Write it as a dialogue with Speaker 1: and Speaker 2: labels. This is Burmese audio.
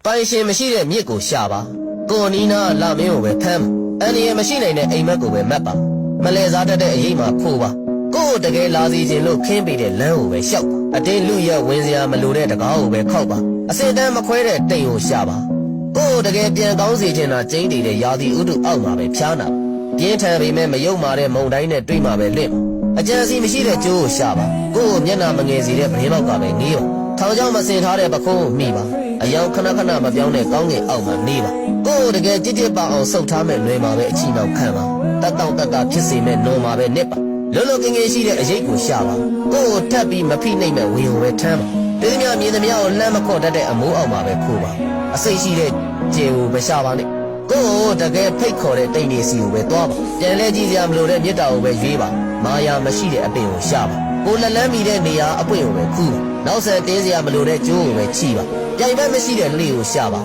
Speaker 1: ပိုင်ရှင်မရှိတဲ့မြစ်ကိုရှာပါကိုနီနာလာမင်းကိုပဲဖမ်းအန်ဒီရဲ့မရှိနိုင်တဲ့အိမ်မက်ကိုပဲမတ်ပါမလဲစားတတ်တဲ့အရေးမှခိုးပါကိုတကယ်လာစီခြင်းလို့ခင်းပေးတဲ့လမ်းကိုပဲရှောက်ပါအတင်းလူရက်ဝင်စရာမလိုတဲ့တကားကိုပဲခောက်ပါအစင်တန်းမခွဲတဲ့တိမ်ကိုရှာပါကိုတကယ်ပြန်ကောင်းစေခြင်းသာကျင်းတည်တဲ့ယာတီဥတုအောက်မှာပဲဖျားနာပြင်းထန်ပေမဲ့မယုံမာတဲ့မုံတိုင်းနဲ့တွေးမှာပဲလင့်အကြံစီမရှိတဲ့ကျိုးကိုရှာပါကိုမျက်နှာမငယ်စေတဲ့ပရင်းပေါက်ကပဲငေးပါထောင်ချောင်းမစင်ထားတဲ့ပခုံးကိုမိပါအယောင်ခဏခဏမပြောင်းတဲ့ကောင်းငင်အောက်မှာနေပါကိုတကယ်ကြစ်ကြစ်ပါအောင်စုပ်ထားမဲ့လွယ်မှာပဲအချီနောက်ခံပါတတ်တောင့်တတ်တာဖြစ်စေမဲ့နုံမှာပဲနစ်ပါလွတ်လွတ်ကင်းကင်းရှိတဲ့အရေးကိုရှာပါကိုထပ်ပြီးမဖိနှိမ့်မဲ့ဝင်ကိုပဲထမ်းပါတေးမြမြင်သမျှကိုလှမ်းမခေါ်တတ်တဲ့အမိုးအောက်မှာပဲခိုးပါအစိတ်ရှိတဲ့ကျေကိုမရှာပါနဲ့ကိုတကယ်ဖိတ်ခေါ်တဲ့တိမ်နေစီကိုပဲသွားပါပြန်လဲကြည့်စရာမလိုတဲ့မြစ်တာကိုပဲရွေးပါမာယာမရှိတဲ့အပင်ကိုရှာပါကိုလက်လန်းမိတဲ့နေရာအပွင့်ကိုပဲခူးပါနောက်ဆက်တင်းစရာမလိုတဲ့ကျိုးကိုပဲချိပါပြိုင်ဘက်မရှိတဲ့လှေကိုရှာပါ